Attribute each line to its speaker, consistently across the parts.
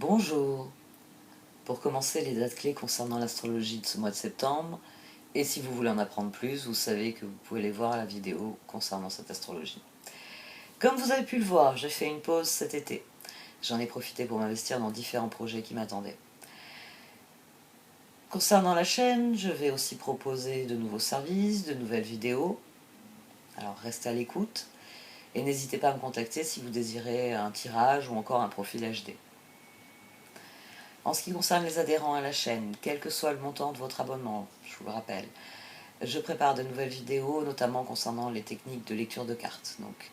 Speaker 1: Bonjour. Pour commencer, les dates clés concernant l'astrologie de ce mois de septembre, et si vous voulez en apprendre plus, vous savez que vous pouvez aller voir la vidéo concernant cette astrologie. Comme vous avez pu le voir, j'ai fait une pause cet été. J'en ai profité pour m'investir dans différents projets qui m'attendaient. Concernant la chaîne, je vais aussi proposer de nouveaux services, de nouvelles vidéos. Alors restez à l'écoute et n'hésitez pas à me contacter si vous désirez un tirage ou encore un profil HD. En ce qui concerne les adhérents à la chaîne, quel que soit le montant de votre abonnement, je vous le rappelle, je prépare de nouvelles vidéos, notamment concernant les techniques de lecture de cartes. Donc,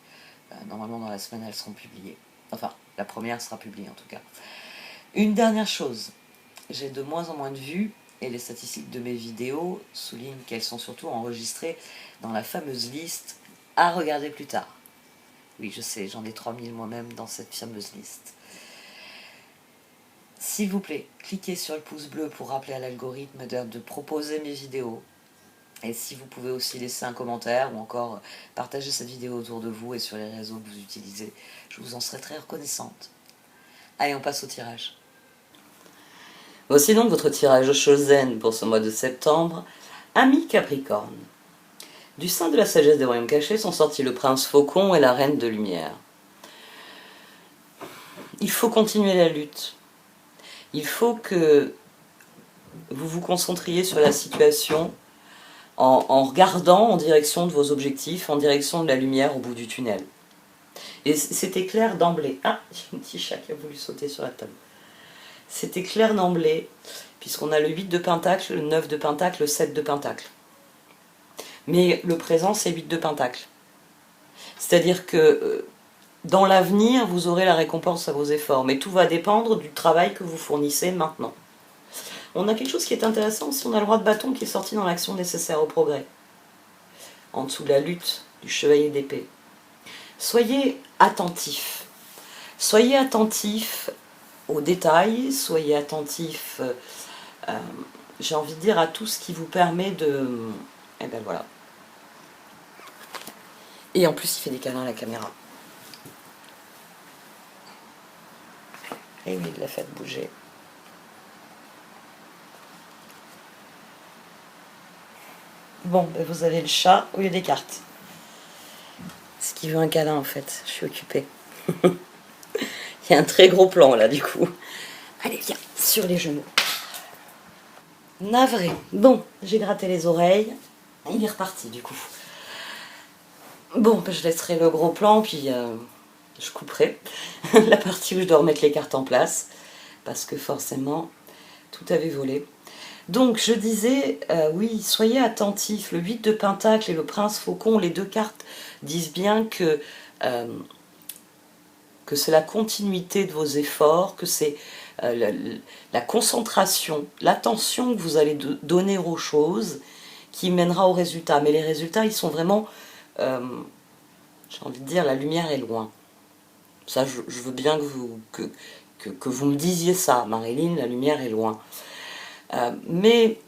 Speaker 1: normalement dans la semaine, elles seront publiées. Enfin, la première sera publiée en tout cas. Une dernière chose, j'ai de moins en moins de vues, et les statistiques de mes vidéos soulignent qu'elles sont surtout enregistrées dans la fameuse liste à regarder plus tard. Oui, je sais, j'en ai 3000 moi-même dans cette fameuse liste. S'il vous plaît, cliquez sur le pouce bleu pour rappeler à l'algorithme de proposer mes vidéos. Et si vous pouvez aussi laisser un commentaire ou encore partager cette vidéo autour de vous et sur les réseaux que vous utilisez, je vous en serai très reconnaissante. Allez, on passe au tirage. Voici donc votre tirage Chosen pour ce mois de septembre. Amis Capricorne. Du sein de la sagesse des royaumes cachés sont sortis le prince Faucon et la reine de lumière. Il faut continuer la lutte. Il faut que vous vous concentriez sur la situation en regardant en direction de vos objectifs, en direction de la lumière au bout du tunnel. Et c'était clair d'emblée. Ah, j'ai un petit chat qui a voulu sauter sur la table. C'était clair d'emblée, puisqu'on a le 8 de Pentacle, le 9 de Pentacle, le 7 de Pentacle. Mais le présent, c'est 8 de Pentacle. C'est-à-dire que dans l'avenir, vous aurez la récompense à vos efforts, mais tout va dépendre du travail que vous fournissez maintenant. On a quelque chose qui est intéressant aussi, on a le roi de bâton qui est sorti dans l'action nécessaire au progrès. En dessous de la lutte du chevalier d'épée. Soyez attentifs. Soyez attentifs aux détails, soyez attentifs, j'ai envie de dire, à tout ce qui vous permet de... Et ben voilà. Et en plus, il fait des câlins à la caméra. Et oui, il l'a fait bouger. Bon, ben vous avez le chat au lieu des cartes. Ce qui veut un câlin en fait, je suis occupée. Il y a un très gros plan là du coup. Allez, viens, sur les genoux. Navré. Bon, j'ai gratté les oreilles. Il est reparti du coup. Bon, ben, je laisserai le gros plan, puis je couperai la partie où je dois remettre les cartes en place. Parce que forcément, tout avait volé. Donc, je disais, oui, soyez attentifs. Le 8 de Pentacle et le Prince Faucon, les deux cartes disent bien que c'est la continuité de vos efforts, que c'est la concentration, l'attention que vous allez donner aux choses qui mènera au résultat. Mais les résultats, ils sont vraiment, j'ai envie de dire, la lumière est loin. Ça, je veux bien que vous me disiez ça, Marilyn, la lumière est loin. Mais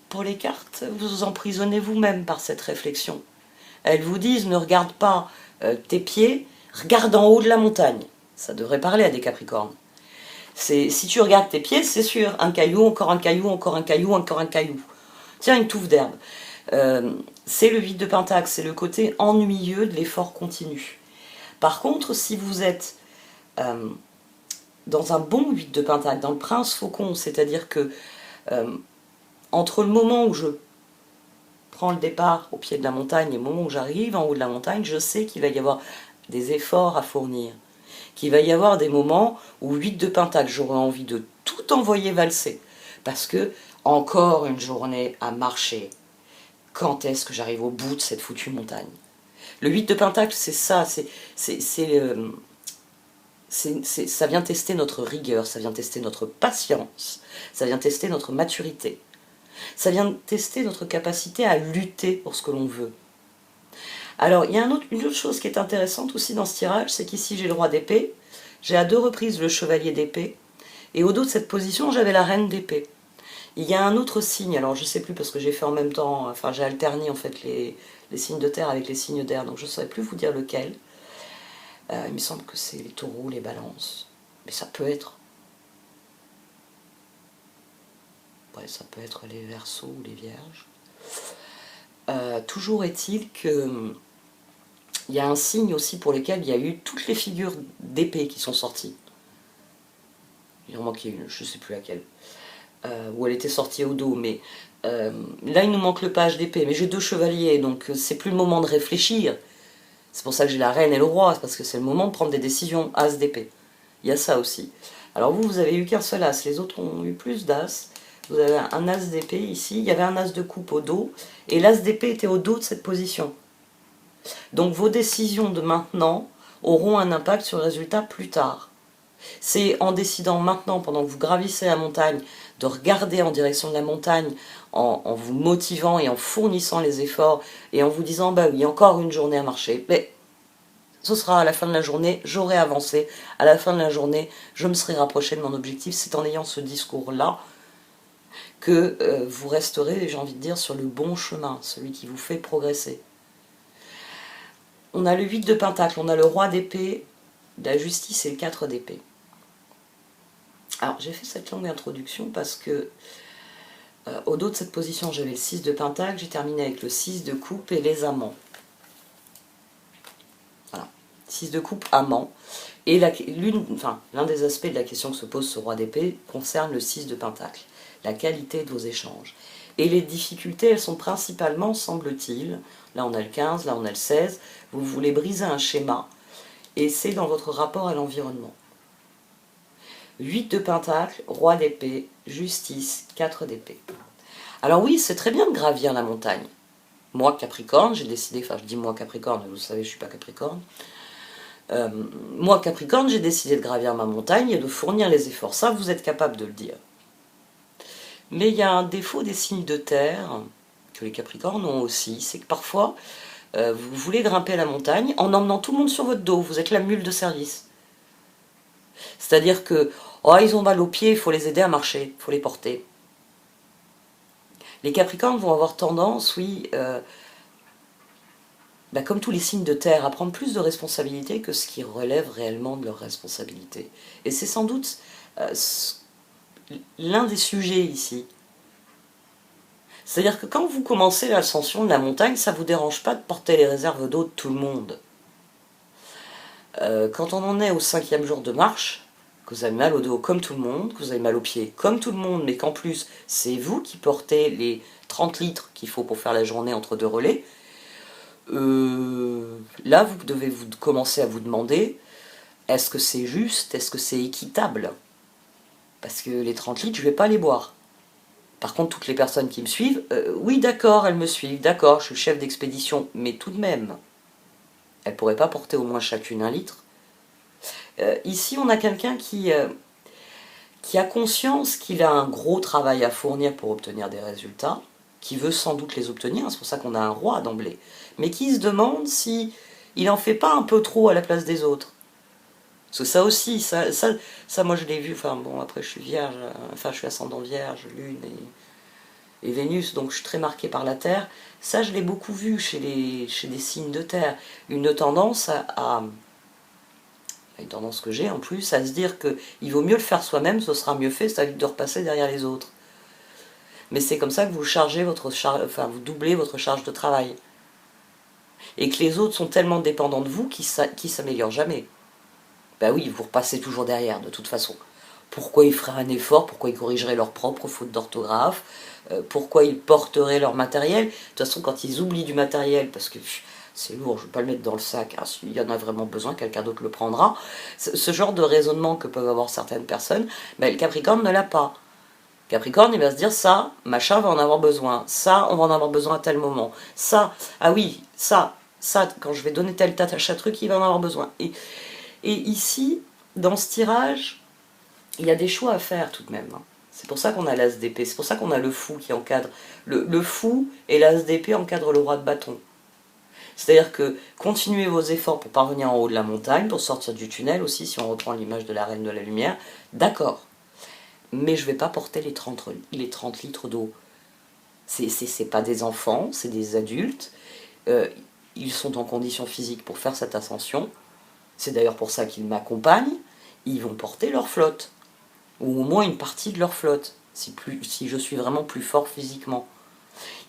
Speaker 1: pour les cartes, vous vous emprisonnez vous-même par cette réflexion. Elles vous disent, ne regarde pas tes pieds, regarde en haut de la montagne. Ça devrait parler à des Capricornes. Si tu regardes tes pieds, c'est sûr, un caillou, encore un caillou, encore un caillou, encore un caillou. Tiens, une touffe d'herbe. C'est le 8 de Pentacle, c'est le côté ennuyeux de l'effort continu. Par contre, si vous êtes dans un bon 8 de Pentacle, dans le Prince Faucon, c'est-à-dire que entre le moment où je prends le départ au pied de la montagne et le moment où j'arrive en haut de la montagne, je sais qu'il va y avoir des efforts à fournir. Qu'il va y avoir des moments où 8 de Pentacle, j'aurai envie de tout envoyer valser. Parce que, encore une journée à marcher. Quand est-ce que j'arrive au bout de cette foutue montagne? Le 8 de Pentacle, c'est ça, ça vient tester notre rigueur, ça vient tester notre patience, ça vient tester notre maturité. Ça vient tester notre capacité à lutter pour ce que l'on veut. Alors, il y a une autre chose qui est intéressante aussi dans ce tirage, c'est qu'ici j'ai le roi d'épée, j'ai à 2 reprises le chevalier d'épée, et au dos de cette position, j'avais la reine d'épée. Il y a un autre signe, alors je ne sais plus parce que j'ai fait en même temps, enfin j'ai alterné en fait les signes de terre avec les signes d'air, donc je ne saurais plus vous dire lequel. Il me semble que c'est les taureaux, les balances, mais ça peut être Ouais, ça peut être les Verseaux ou les Vierges. Toujours est-il que il y a un signe aussi pour lequel il y a eu toutes les figures d'épée qui sont sorties. Il en manquait une, je ne sais plus laquelle. Où elle était sortie au dos, mais là il nous manque le page d'épée. Mais j'ai 2 chevaliers, donc c'est plus le moment de réfléchir. C'est pour ça que j'ai la reine et le roi, parce que c'est le moment de prendre des décisions. As d'épée. Il y a ça aussi. Alors vous avez eu qu'un seul as, les autres ont eu plus d'as. Vous avez un as d'épée ici, il y avait un as de coupe au dos, et l'as d'épée était au dos de cette position. Donc vos décisions de maintenant auront un impact sur le résultat plus tard. C'est en décidant maintenant, pendant que vous gravissez la montagne, de regarder en direction de la montagne, en vous motivant et en fournissant les efforts, et en vous disant, bah oui, encore une journée à marcher, mais ce sera à la fin de la journée, j'aurai avancé, à la fin de la journée, je me serai rapproché de mon objectif. C'est en ayant ce discours-là que vous resterez, j'ai envie de dire, sur le bon chemin, celui qui vous fait progresser. On a le 8 de pentacle, on a le roi d'épée, la justice et le 4 d'épée. Alors j'ai fait cette longue introduction parce que au dos de cette position j'avais le 6 de pentacle, j'ai terminé avec le 6 de coupe et les amants. Voilà, 6 de coupe, amants. Et l'un des aspects de la question que se pose ce roi d'épée concerne le 6 de pentacle, la qualité de vos échanges. Et les difficultés, elles sont principalement, semble-t-il, là on a le 15, là on a le 16, vous voulez briser un schéma, et c'est dans votre rapport à l'environnement. 8 de pentacle, roi d'épée, justice, 4 d'épée. Alors oui, c'est très bien de gravir la montagne. Moi, Capricorne, j'ai décidé, enfin je dis moi Capricorne, vous savez, je ne suis pas Capricorne. Moi, Capricorne, j'ai décidé de gravir ma montagne et de fournir les efforts. Ça, vous êtes capable de le dire. Mais il y a un défaut des signes de terre, que les Capricornes ont aussi, c'est que parfois, vous voulez grimper la montagne en emmenant tout le monde sur votre dos. Vous êtes la mule de service. C'est-à-dire que, oh, ils ont mal aux pieds, il faut les aider à marcher, il faut les porter. Les Capricornes vont avoir tendance, oui, comme tous les signes de terre, à prendre plus de responsabilités que ce qui relève réellement de leur responsabilité. Et c'est sans doute l'un des sujets ici. C'est-à-dire que quand vous commencez l'ascension de la montagne, ça ne vous dérange pas de porter les réserves d'eau de tout le monde. Quand on en est au 5e jour de marche, que vous avez mal au dos comme tout le monde, que vous avez mal aux pieds comme tout le monde, mais qu'en plus c'est vous qui portez les 30 litres qu'il faut pour faire la journée entre 2 relais, là vous devez commencer à vous demander, est-ce que c'est juste, est-ce que c'est équitable? Parce que les 30 litres, je ne vais pas les boire. Par contre, toutes les personnes qui me suivent, oui d'accord, elles me suivent, d'accord, je suis le chef d'expédition, mais tout de même, elles ne pourraient pas porter au moins chacune 1 litre. Ici, on a quelqu'un qui a conscience qu'il a un gros travail à fournir pour obtenir des résultats, qui veut sans doute les obtenir, c'est pour ça qu'on a un roi d'emblée, mais qui se demande si il n'en fait pas un peu trop à la place des autres. Parce que ça aussi, ça moi je l'ai vu, enfin bon, après je suis vierge, enfin je suis ascendant vierge, lune et Vénus, donc je suis très marquée par la Terre. Ça je l'ai beaucoup vu chez des signes de Terre, une tendance une tendance que j'ai en plus, à se dire qu'il vaut mieux le faire soi-même, ce sera mieux fait, ça évite de repasser derrière les autres. Mais c'est comme ça que vous chargez vous doublez votre charge de travail. Et que les autres sont tellement dépendants de vous qu'ils s'améliorent jamais. Ben oui, vous repassez toujours derrière, de toute façon. Pourquoi ils feraient un effort? Pourquoi ils corrigeraient leurs propres fautes d'orthographe? Pourquoi ils porteraient leur matériel? De toute façon, quand ils oublient du matériel, parce que c'est lourd, je ne vais pas le mettre dans le sac, hein, s'il y en a vraiment besoin, quelqu'un d'autre le prendra. Ce genre de raisonnement que peuvent avoir certaines personnes, le Capricorne ne l'a pas. Capricorne, il va se dire, ça, machin va en avoir besoin, ça, on va en avoir besoin à tel moment, ça, ah oui, ça, quand je vais donner telle tâche à truc, il va en avoir besoin. Et ici, dans ce tirage, il y a des choix à faire tout de même. C'est pour ça qu'on a l'as d'épée, c'est pour ça qu'on a le fou qui encadre. Le fou et l'as d'épée encadrent le roi de bâton. C'est-à-dire que continuez vos efforts pour parvenir en haut de la montagne, pour sortir du tunnel aussi, si on reprend l'image de la reine de la lumière, d'accord. Mais je ne vais pas porter les 30 litres d'eau. C'est pas des enfants, c'est des adultes. Ils sont en condition physique pour faire cette ascension. C'est d'ailleurs pour ça qu'ils m'accompagnent. Ils vont porter leur flotte, ou au moins une partie de leur flotte. si je suis vraiment plus fort physiquement.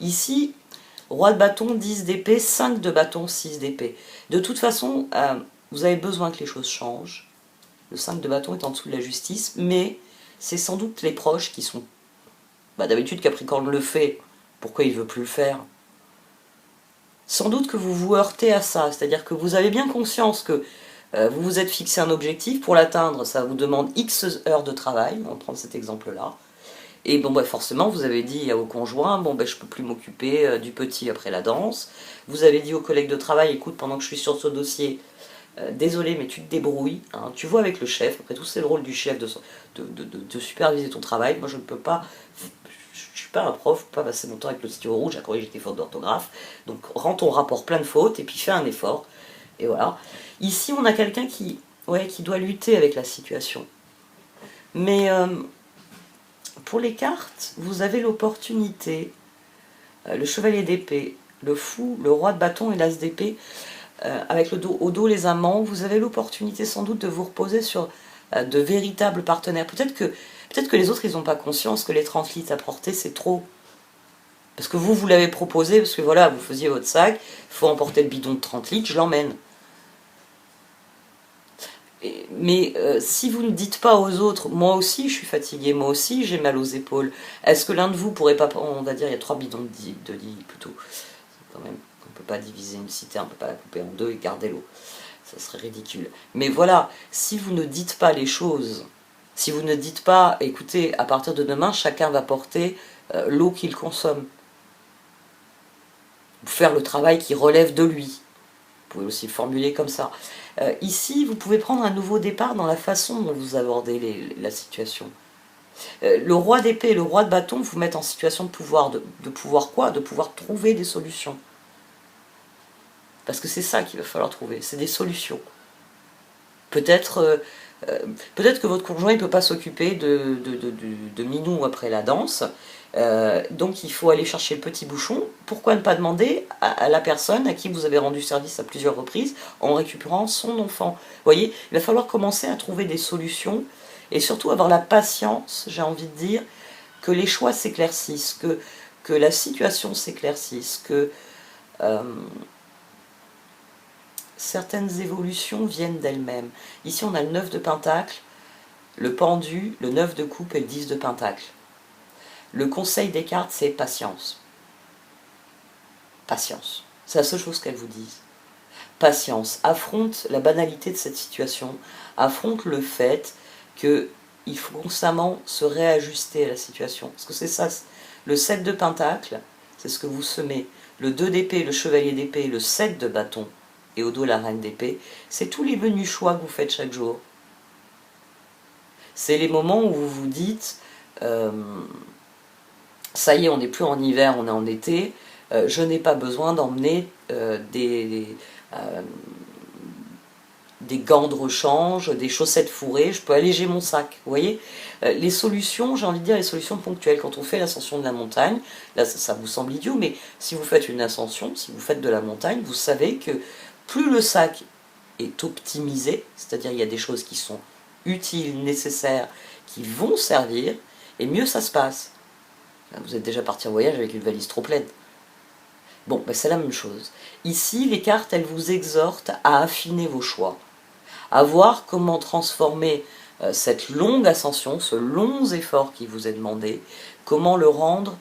Speaker 1: Ici, roi de bâton, 10 d'épée, 5 de bâton, 6 d'épée. De toute façon, vous avez besoin que les choses changent. Le 5 de bâton est en dessous de la justice, mais c'est sans doute les proches qui sont... d'habitude, Capricorne le fait, pourquoi il ne veut plus le faire? Sans doute que vous vous heurtez à ça, c'est-à-dire que vous avez bien conscience que vous vous êtes fixé un objectif, pour l'atteindre, ça vous demande X heures de travail, on va prendre cet exemple-là. Et bon, forcément, vous avez dit au conjoint, bon, je peux plus m'occuper du petit après la danse. Vous avez dit aux collègues de travail, écoute, pendant que je suis sur ce dossier, désolé, mais tu te débrouilles. Hein, tu vois avec le chef, après tout, c'est le rôle du chef de superviser ton travail. Moi, je ne peux pas, je suis pas un prof, je peux pas passer mon temps avec le stylo rouge à corriger tes fautes d'orthographe. Donc, rends ton rapport plein de fautes et puis fais un effort. Et voilà. Ici, on a quelqu'un qui doit lutter avec la situation. Mais... pour les cartes, vous avez l'opportunité, le chevalier d'épée, le fou, le roi de bâton et l'as d'épée, avec au dos les amants, vous avez l'opportunité sans doute de vous reposer sur de véritables partenaires. Peut-être que les autres, ils n'ont pas conscience que les 30 litres à porter, c'est trop. Parce que vous l'avez proposé, parce que voilà, vous faisiez votre sac, il faut emporter le bidon de 30 litres, je l'emmène. Mais si vous ne dites pas aux autres, moi aussi je suis fatiguée, moi aussi j'ai mal aux épaules, est-ce que l'un de vous pourrait pas, on va dire il y a 3 bidons de lit plutôt, quand même, on ne peut pas diviser une citerne, on ne peut pas la couper en deux et garder l'eau, ça serait ridicule. Mais voilà, si vous ne dites pas les choses, si vous ne dites pas, écoutez, à partir de demain, chacun va porter l'eau qu'il consomme, faire le travail qui relève de lui, vous pouvez aussi le formuler comme ça. Ici, vous pouvez prendre un nouveau départ dans la façon dont vous abordez la situation. Le roi d'épée et le roi de bâton vous mettent en situation de pouvoir. De pouvoir quoi? De pouvoir trouver des solutions. Parce que c'est ça qu'il va falloir trouver, c'est des solutions. Peut-être que votre conjoint ne peut pas s'occuper de Minou après la danse, donc il faut aller chercher le petit bouchon. Pourquoi ne pas demander à la personne à qui vous avez rendu service à plusieurs reprises en récupérant son enfant? Vous voyez, il va falloir commencer à trouver des solutions et surtout avoir la patience, j'ai envie de dire, que les choix s'éclaircissent, que la situation s'éclaircisse, que certaines évolutions viennent d'elles-mêmes. Ici on a le 9 de pentacle, le pendu, le 9 de coupe et le 10 de pentacle. Le conseil des cartes, c'est patience. Patience. C'est la seule chose qu'elles vous disent. Patience. Affronte la banalité de cette situation. Affronte le fait qu'il faut constamment se réajuster à la situation. Parce que c'est ça, le 7 de pentacle, c'est ce que vous semez. Le 2 d'épée, le chevalier d'épée, le 7 de bâton, et au dos la reine d'épée, c'est tous les menus choix que vous faites chaque jour. C'est les moments où vous vous dites... ça y est, on n'est plus en hiver, on est en été, je n'ai pas besoin d'emmener des gants de rechange, des chaussettes fourrées, je peux alléger mon sac, vous voyez. Les solutions, j'ai envie de dire les solutions ponctuelles, quand on fait l'ascension de la montagne, là ça vous semble idiot, mais si vous faites une ascension, si vous faites de la montagne, vous savez que plus le sac est optimisé, c'est-à-dire il y a des choses qui sont utiles, nécessaires, qui vont servir, et mieux ça se passe. Vous êtes déjà parti en voyage avec une valise trop pleine. Bon, c'est la même chose. Ici, les cartes, elles vous exhortent à affiner vos choix, à voir comment transformer cette longue ascension, ce long effort qui vous est demandé, comment le rendre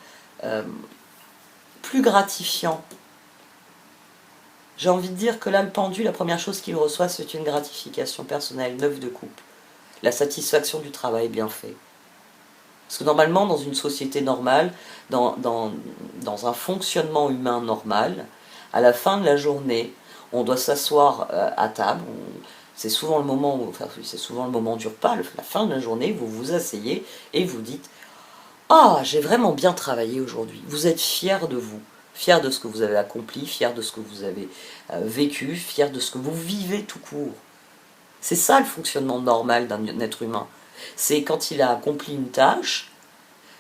Speaker 1: plus gratifiant. J'ai envie de dire que là, le pendu, la première chose qu'il reçoit, c'est une gratification personnelle, 9 de coupe. La satisfaction du travail bien fait. Parce que normalement, dans une société normale, dans un fonctionnement humain normal, à la fin de la journée, on doit s'asseoir à table. C'est souvent le moment du repas, la fin de la journée, vous vous asseyez et vous dites « Ah, j'ai vraiment bien travaillé aujourd'hui ». Vous êtes fiers de vous, fiers de ce que vous avez accompli, fiers de ce que vous avez vécu, fiers de ce que vous vivez tout court. C'est ça le fonctionnement normal d'un être humain. C'est quand il a accompli une tâche,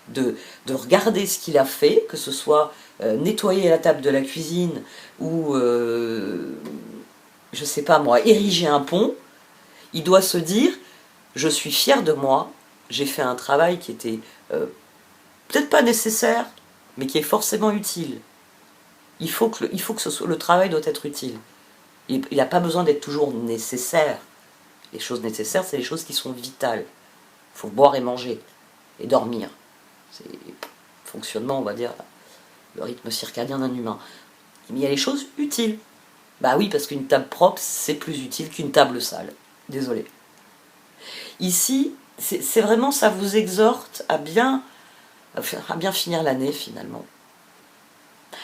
Speaker 1: de regarder ce qu'il a fait, que ce soit nettoyer la table de la cuisine ou, je sais pas moi, ériger un pont, il doit se dire, je suis fier de moi, j'ai fait un travail qui était peut-être pas nécessaire, mais qui est forcément utile. Il faut que le travail doit être utile. Il n'a pas besoin d'être toujours nécessaire. Les choses nécessaires, c'est les choses qui sont vitales. Il faut boire et manger, et dormir. C'est le fonctionnement, on va dire, le rythme circadien d'un humain. Mais il y a les choses utiles. Bah oui, parce qu'une table propre, c'est plus utile qu'une table sale. Désolé. Ici, c'est vraiment, ça vous exhorte à bien finir l'année, finalement.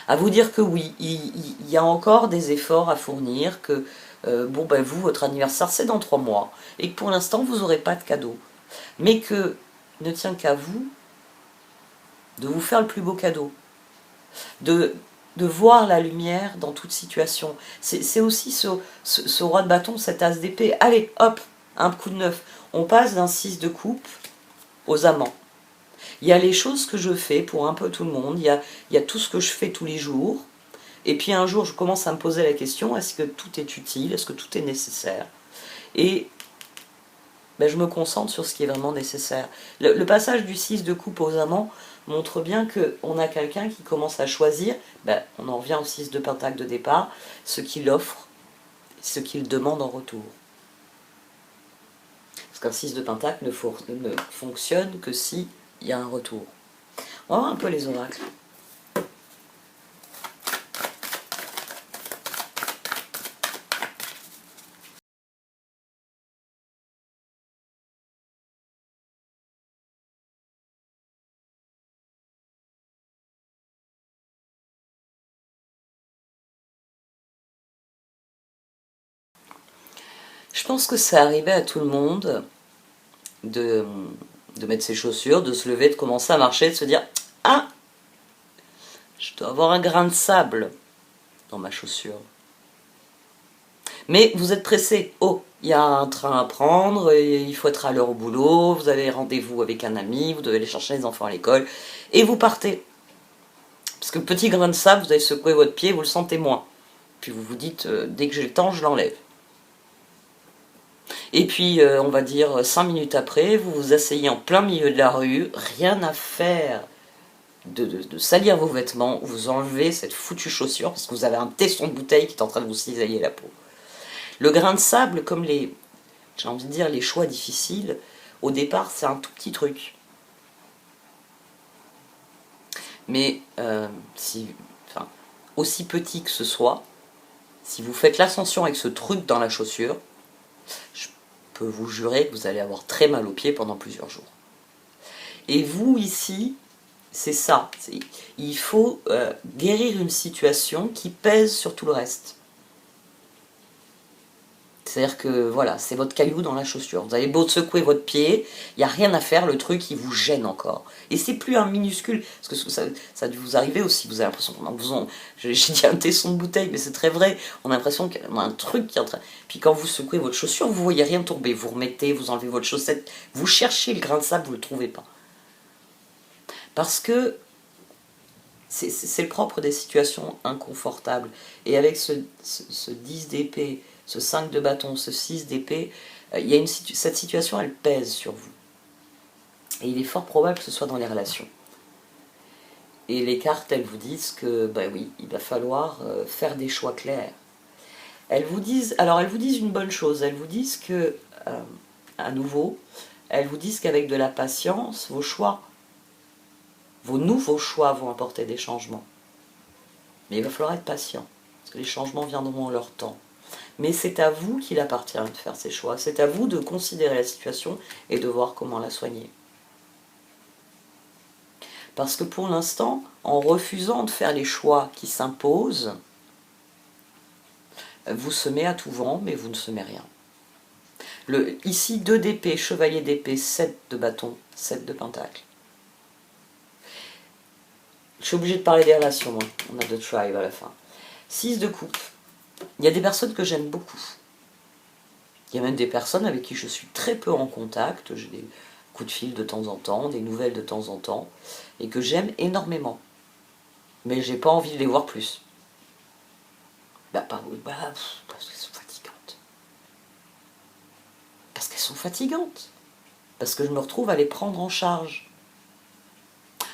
Speaker 1: À vous dire que oui, il y a encore des efforts à fournir, que vous, votre anniversaire, c'est dans 3 mois, et que pour l'instant, vous n'aurez pas de cadeau. Mais que ne tient qu'à vous de vous faire le plus beau cadeau, de voir la lumière dans toute situation. C'est aussi ce roi de bâton, cet as d'épée. Allez, hop, un coup de neuf. On passe d'un 6 de coupe aux amants. Il y a les choses que je fais pour un peu tout le monde, il y a tout ce que je fais tous les jours, et puis un jour je commence à me poser la question, est-ce que tout est utile, est-ce que tout est nécessaire? Et je me concentre sur ce qui est vraiment nécessaire. Le passage du 6 de coupe aux amants montre bien qu'on a quelqu'un qui commence à choisir, on en revient au 6 de pentacle de départ, ce qu'il offre, ce qu'il demande en retour. Parce qu'un 6 de pentacle ne fonctionne que s'il y a un retour. On va voir un peu les oracles. Je pense que ça arrivait à tout le monde de mettre ses chaussures, de se lever, de commencer à marcher, de se dire « Ah, je dois avoir un grain de sable dans ma chaussure. » Mais vous êtes pressé. Oh, il y a un train à prendre, il faut être à l'heure au boulot, vous avez rendez-vous avec un ami, vous devez aller chercher les enfants à l'école, et vous partez. Parce que le petit grain de sable, vous avez secoué votre pied, vous le sentez moins. Puis vous vous dites, dès que j'ai le temps, je l'enlève. Et puis, on va dire 5 minutes après, vous vous asseyez en plein milieu de la rue, rien à faire de salir vos vêtements, vous enlevez cette foutue chaussure parce que vous avez un tesson de bouteille qui est en train de vous cisailler la peau. Le grain de sable, comme j'ai envie de dire, les choix difficiles, au départ, c'est un tout petit truc. Mais, aussi petit que ce soit, si vous faites l'ascension avec ce truc dans la chaussure, je peux vous jurer que vous allez avoir très mal aux pieds pendant plusieurs jours. Et vous, ici, c'est ça. Il faut guérir une situation qui pèse sur tout le reste. C'est-à-dire que, voilà, c'est votre caillou dans la chaussure. Vous avez beau secouer votre pied, il n'y a rien à faire, le truc, il vous gêne encore. Et c'est plus un minuscule, parce que ça a dû vous arriver aussi, vous avez l'impression j'ai dit un tesson de bouteille, mais c'est très vrai, on a l'impression qu'il y a un truc qui est en train... Puis quand vous secouez votre chaussure, vous ne voyez rien tomber, vous remettez, vous enlevez votre chaussette, vous cherchez le grain de sable, vous ne le trouvez pas. Parce que c'est le propre des situations inconfortables. Et avec ce 10 d'épée, ce 5 de bâton, ce 6 d'épée, cette situation, elle pèse sur vous. Et il est fort probable que ce soit dans les relations. Et les cartes, elles vous disent que, oui, il va falloir faire des choix clairs. Elles vous disent une bonne chose, elles vous disent que, à nouveau, elles vous disent qu'avec de la patience, vos nouveaux choix vont apporter des changements. Mais il va falloir être patient, parce que les changements viendront en leur temps. Mais c'est à vous qu'il appartient de faire ces choix. C'est à vous de considérer la situation et de voir comment la soigner. Parce que pour l'instant, en refusant de faire les choix qui s'imposent, vous semez à tout vent, mais vous ne semez rien. Ici, 2 d'épée, chevalier d'épée, 7 de bâton, 7 de pentacle. Je suis obligée de parler des relations, moi. On a de tribe à la fin. 6 de coupe. Il y a des personnes que j'aime beaucoup. Il y a même des personnes avec qui je suis très peu en contact. J'ai des coups de fil de temps en temps, des nouvelles de temps en temps, et que j'aime énormément. Mais j'ai pas envie de les voir plus. Parce qu'elles sont fatigantes. Parce qu'elles sont fatigantes. Parce que je me retrouve à les prendre en charge.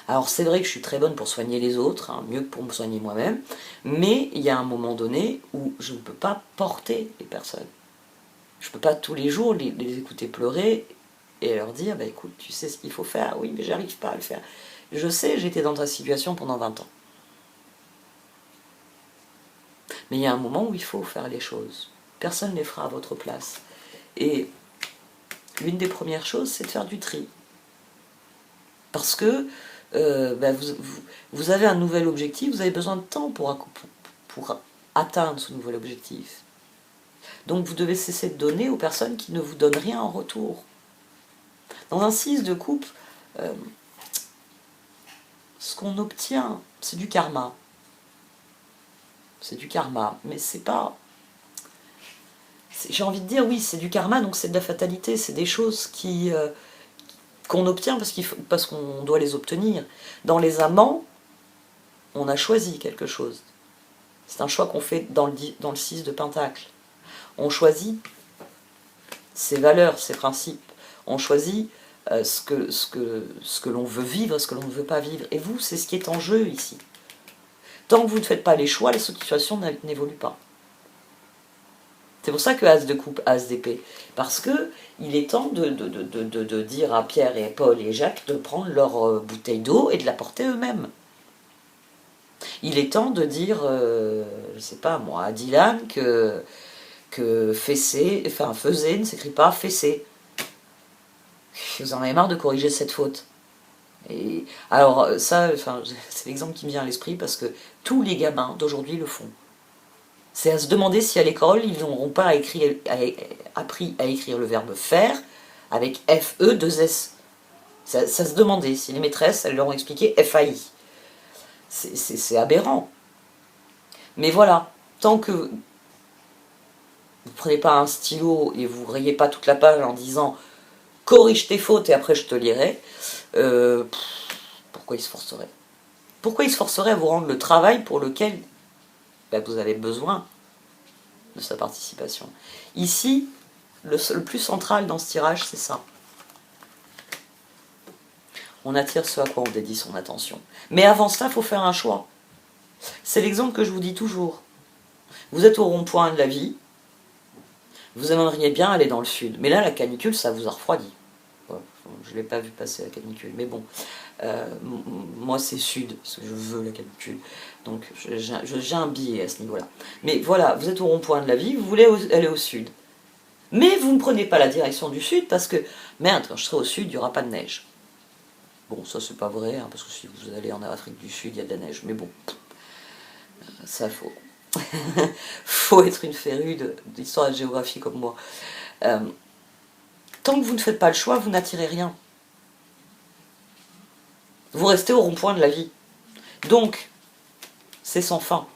Speaker 1: Alors c'est vrai que je suis très bonne pour soigner les autres, hein, mieux que pour me soigner moi-même, mais il y a un moment donné où je ne peux pas porter les personnes. Je ne peux pas tous les jours les écouter pleurer et leur dire, bah écoute, tu sais ce qu'il faut faire, oui mais j'arrive pas à le faire. Je sais, j'étais dans ta situation pendant 20 ans. Mais il y a un moment où il faut faire les choses. Personne ne les fera à votre place. Et l'une des premières choses, c'est de faire du tri. Parce que vous avez un nouvel objectif, vous avez besoin de temps pour atteindre ce nouvel objectif. Donc vous devez cesser de donner aux personnes qui ne vous donnent rien en retour. Dans un 6 de coupe, ce qu'on obtient, c'est du karma. C'est du karma, mais c'est pas... J'ai envie de dire, oui, c'est du karma, donc c'est de la fatalité, c'est des choses qu'on obtient parce qu'on doit les obtenir. Dans les amants, on a choisi quelque chose. C'est un choix qu'on fait dans le 6 de Pentacle. On choisit ses valeurs, ses principes. On choisit ce que l'on veut vivre, ce que l'on ne veut pas vivre. Et vous, c'est ce qui est en jeu ici. Tant que vous ne faites pas les choix, les situations n'évoluent pas. C'est pour ça que As de coupe, As d'épée. Parce que il est temps de dire à Pierre et Paul et Jacques de prendre leur bouteille d'eau et de la porter eux-mêmes. Il est temps de dire, je sais pas moi, à Dylan que fessé, enfin faisait ne s'écrit pas fessé. Vous en avez marre de corriger cette faute. Et alors ça, enfin, c'est l'exemple qui me vient à l'esprit parce que tous les gamins d'aujourd'hui le font. C'est à se demander si à l'école, ils n'auront pas appris à écrire le verbe faire avec F-E, 2-S. Ça se demandait si les maîtresses, elles leur ont expliqué F-A-I. C'est aberrant. Mais voilà, tant que vous ne prenez pas un stylo et vous ne rayez pas toute la page en disant « corrige tes fautes et après je te lirai », pourquoi ils se forceraient? Pourquoi ils se forceraient à vous rendre le travail pour lequel vous avez besoin de sa participation? Ici, le plus central dans ce tirage, c'est ça. On attire ce à quoi on dédie son attention. Mais avant cela, il faut faire un choix. C'est l'exemple que je vous dis toujours. Vous êtes au rond-point de la vie, vous aimeriez bien aller dans le sud, mais là, la canicule, ça vous a refroidi. Je ne l'ai pas vu passer la canicule, mais bon, moi c'est sud, parce que je veux la canicule, donc j'ai un billet à ce niveau-là. Mais voilà, vous êtes au rond-point de la vie, vous voulez aller au sud. Mais vous ne prenez pas la direction du sud, parce que, merde, quand je serai au sud, il n'y aura pas de neige. Bon, ça c'est pas vrai, hein, parce que si vous allez en Afrique du Sud, il y a de la neige, mais bon, ça faut... faut être une férue d'histoire et de géographie comme moi. Tant que vous ne faites pas le choix, vous n'attirez rien. Vous restez au rond-point de la vie. Donc, c'est sans fin.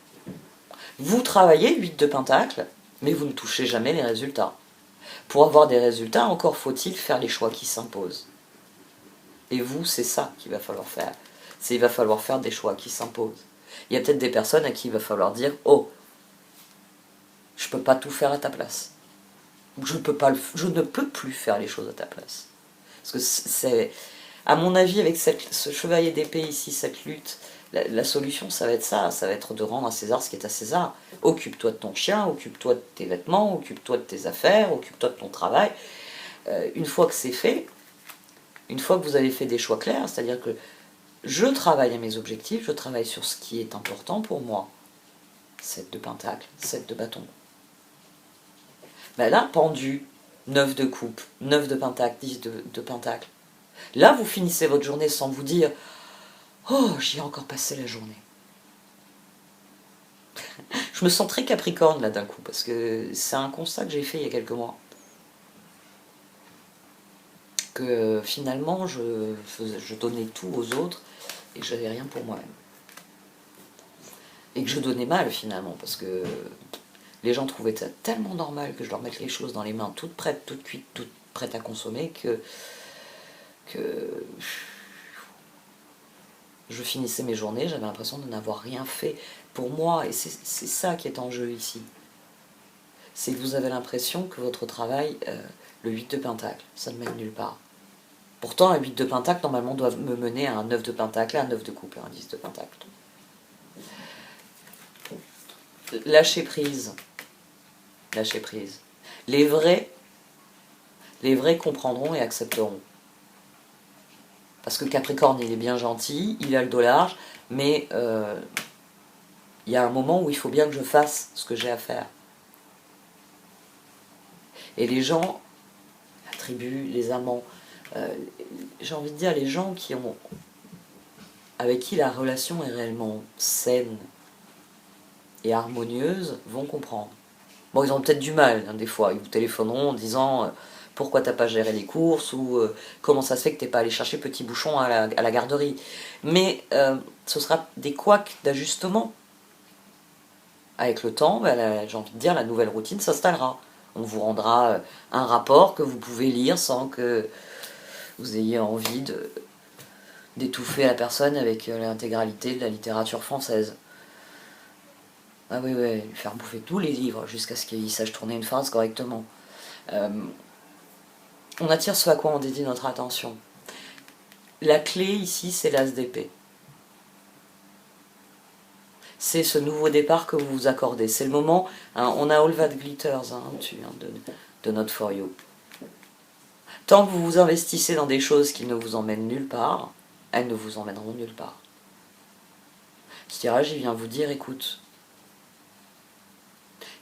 Speaker 1: Vous travaillez 8 de Pentacle, mais vous ne touchez jamais les résultats. Pour avoir des résultats, encore faut-il faire les choix qui s'imposent. Et vous, c'est ça qu'il va falloir faire. Il va falloir faire des choix qui s'imposent. Il y a peut-être des personnes à qui il va falloir dire « Oh, je ne peux pas tout faire à ta place. Je ne peux plus faire les choses à ta place. » Parce que c'est... À mon avis, avec ce chevalier d'épée ici, cette lutte, la solution, ça va être ça. Ça va être de rendre à César ce qui est à César. Occupe-toi de ton chien, occupe-toi de tes vêtements, occupe-toi de tes affaires, occupe-toi de ton travail. Une fois que c'est fait, une fois que vous avez fait des choix clairs, c'est-à-dire que je travaille à mes objectifs, je travaille sur ce qui est important pour moi. 7 de pentacle, 7 de bâton. Ben là, pendu, 9 de coupe, 9 de pentacle, 10 de pentacle. Là, vous finissez votre journée sans vous dire « Oh, j'y ai encore passé la journée. » Je me sens très capricorne là d'un coup, parce que c'est un constat que j'ai fait il y a quelques mois. Que finalement, je donnais tout aux autres et que j'avais rien pour moi-même. Et que je donnais mal finalement, parce que les gens trouvaient ça tellement normal que je leur mette les choses dans les mains toutes prêtes, toutes cuites, toutes prêtes à consommer, que je finissais mes journées, j'avais l'impression de n'avoir rien fait pour moi, et c'est ça qui est en jeu ici. C'est que vous avez l'impression que votre travail, le 8 de pentacle, ça ne mène nulle part. Pourtant, un 8 de pentacle, normalement, doit me mener à un 9 de pentacle, un 9 de coupe et un 10 de pentacle. Lâcher prise. Lâcher prise. Les vrais comprendront et accepteront. Parce que Capricorne, il est bien gentil, il a le dos large, mais il y a un moment où il faut bien que je fasse ce que j'ai à faire. Et les gens, la tribu, les amants, j'ai envie de dire les gens avec qui la relation est réellement saine et harmonieuse vont comprendre. Bon, ils ont peut-être du mal, hein, des fois, ils vous téléphoneront en disant pourquoi t'as pas géré les courses ou comment ça se fait que t'es pas allé chercher petit bouchon à la garderie. Mais ce sera des couacs d'ajustement. Avec le temps, j'ai envie de dire, la nouvelle routine s'installera. On vous rendra un rapport que vous pouvez lire sans que vous ayez envie d'étouffer la personne avec l'intégralité de la littérature française. Ah oui, lui faire bouffer tous les livres jusqu'à ce qu'il sache tourner une phrase correctement. On attire ce à quoi on dédie notre attention. La clé ici, c'est l'as d'épée. C'est ce nouveau départ que vous vous accordez. C'est le moment, hein, on a All That Glitters dessus, de Not For You. Tant que vous vous investissez dans des choses qui ne vous emmènent nulle part, elles ne vous emmèneront nulle part. Ce tirage, il vient vous dire,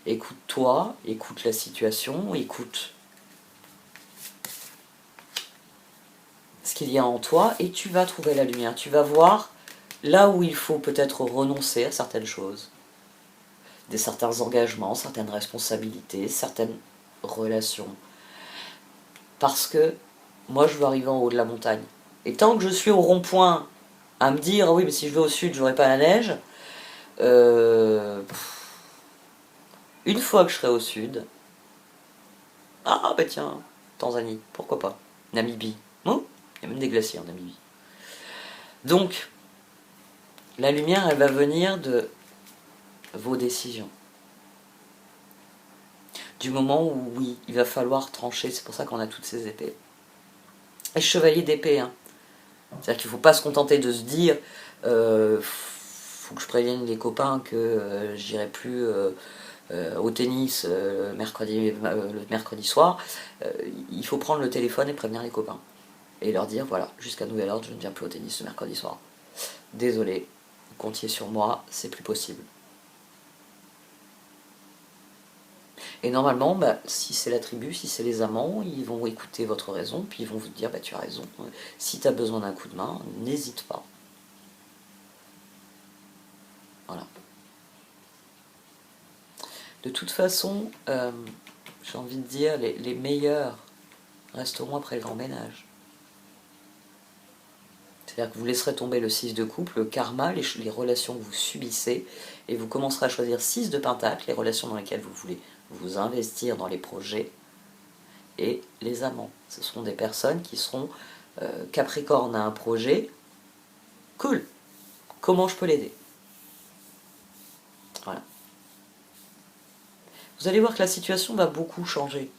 Speaker 1: écoute-toi, écoute la situation, écoute ce qu'il y a en toi et tu vas trouver la lumière. Tu vas voir là où il faut peut-être renoncer à certaines choses, certains engagements, certaines responsabilités, certaines relations. Parce que moi, je veux arriver en haut de la montagne. Et tant que je suis au rond-point à me dire, oui, mais si je vais au sud, j'aurai pas la neige, une fois que je serai au sud, ah bah tiens, Tanzanie, pourquoi pas, Namibie, oh, il y a même des glaciers en Namibie. Donc, la lumière, elle va venir de vos décisions. Du moment où, oui, il va falloir trancher, c'est pour ça qu'on a toutes ces épées. Et chevalier d'épée, hein. C'est-à-dire qu'il ne faut pas se contenter de se dire faut que je prévienne les copains que j'irai plus au tennis le mercredi soir. Il faut prendre le téléphone et prévenir les copains. Et leur dire voilà, jusqu'à nouvel ordre, je ne viens plus au tennis ce mercredi soir. Désolé, comptiez sur moi, c'est plus possible. Et normalement, si c'est la tribu, si c'est les amants, ils vont écouter votre raison, puis ils vont vous dire tu as raison, si tu as besoin d'un coup de main, n'hésite pas. Voilà. De toute façon, j'ai envie de dire, les meilleurs resteront après le grand ménage. C'est-à-dire que vous laisserez tomber le 6 de couple, le karma, les relations que vous subissez, et vous commencerez à choisir 6 de pentacle, les relations dans lesquelles vous voulez vous investir dans les projets, et les amants. Ce seront des personnes qui seront Capricorne a un projet, cool, comment je peux l'aider? Voilà. Vous allez voir que la situation va beaucoup changer.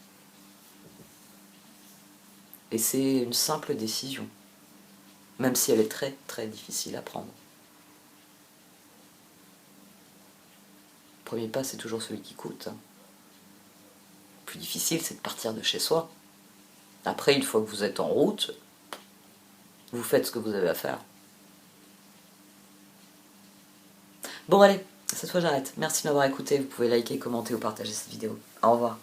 Speaker 1: Et c'est une simple décision, même si elle est très très difficile à prendre. Le premier pas, c'est toujours celui qui coûte. Le plus difficile, c'est de partir de chez soi. Après, une fois que vous êtes en route, vous faites ce que vous avez à faire. Bon allez, cette fois j'arrête. Merci de m'avoir écouté. Vous pouvez liker, commenter ou partager cette vidéo. Au revoir.